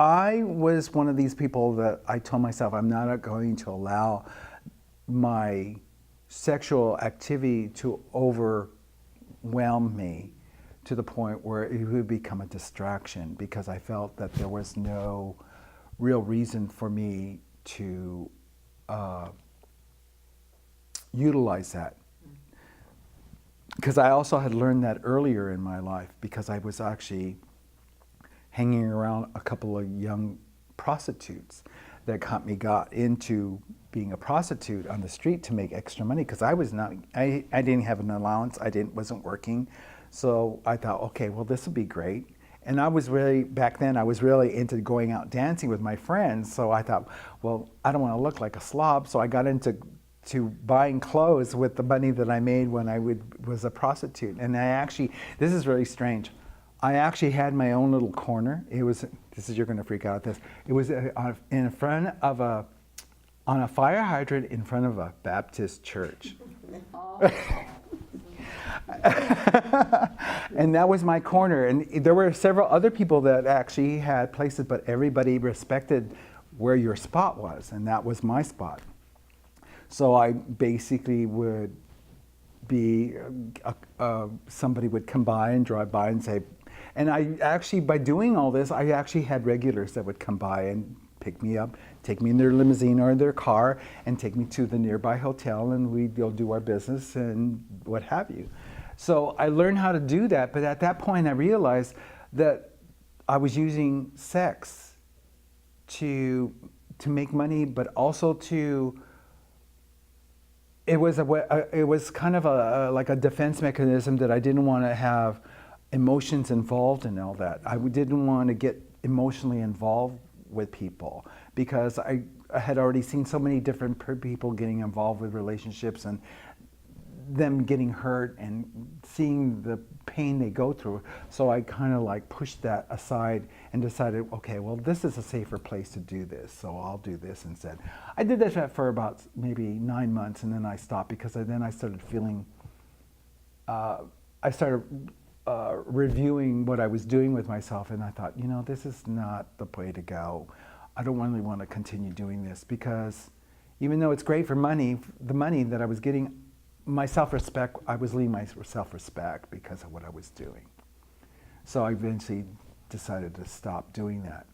I was one of these people that I told myself I'm not going to allow my sexual activity to overwhelm me to the point where it would become a distraction, because I felt that there was no real reason for me to utilize that. Because I also had learned that earlier in my life, because I was actually hanging around a couple of young prostitutes that got into being a prostitute on the street to make extra money, because I didn't have an allowance, wasn't working. So I thought, okay, well, this would be great. And I was really, back then, I was really into going out dancing with my friends. So I thought, well, I don't want to look like a slob. So I got into buying clothes with the money that I made when I was a prostitute. And this is really strange. I actually had my own little corner. You're going to freak out at this. It was in front of on a fire hydrant in front of a Baptist church. And that was my corner. And there were several other people that actually had places, but everybody respected where your spot was, and that was my spot. So I basically would be, somebody would come by and drive by and say, and by doing all this, I actually had regulars that would come by and pick me up, take me in their limousine or their car, and take me to the nearby hotel, and we'd go do our business and what have you. So I learned how to do that, but at that point I realized that I was using sex to make money, but also it was kind of like a defense mechanism, that I didn't want to have emotions involved in all that. I didn't want to get emotionally involved with people, because I had already seen so many different people getting involved with relationships and them getting hurt and seeing the pain they go through. So I kind of like pushed that aside and decided, okay, well, this is a safer place to do this, so I'll do this instead. I did that for about maybe 9 months, and then I stopped, because then I started feeling, reviewing what I was doing with myself, and I thought, this is not the way to go. I don't really want to continue doing this, because even though it's great for money, the money that I was getting, my self-respect, I was losing my self-respect because of what I was doing. So I eventually decided to stop doing that.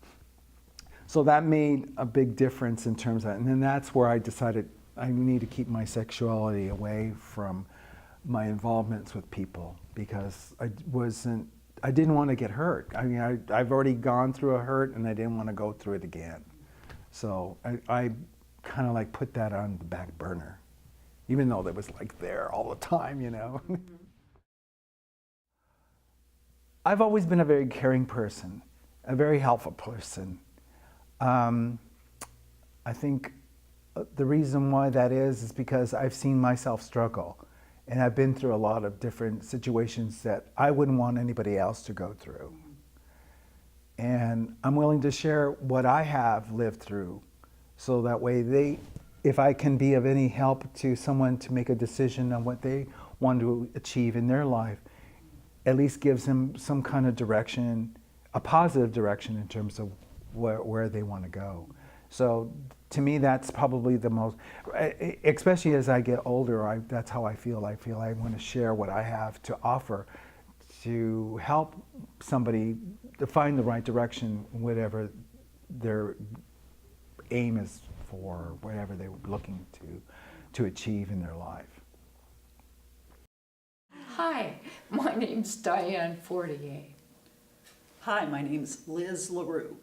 So that made a big difference in terms of, and then that's where I decided I need to keep my sexuality away from my involvements with people, because I didn't want to get hurt. I mean, I've already gone through a hurt, and I didn't want to go through it again. So I kind of like put that on the back burner, even though that was like there all the time, Mm-hmm. I've always been a very caring person, a very helpful person. I think the reason why that is because I've seen myself struggle. And I've been through a lot of different situations that I wouldn't want anybody else to go through. And I'm willing to share what I have lived through, so that way if I can be of any help to someone to make a decision on what they want to achieve in their life, at least gives them some kind of direction, a positive direction in terms of where they want to go. So to me, that's probably the most, especially as I get older, that's how I feel. I feel I want to share what I have to offer to help somebody to find the right direction, whatever their aim is for, whatever they're looking to achieve in their life. Hi, my name's Diane 48. Hi, my name's Liz LaRue.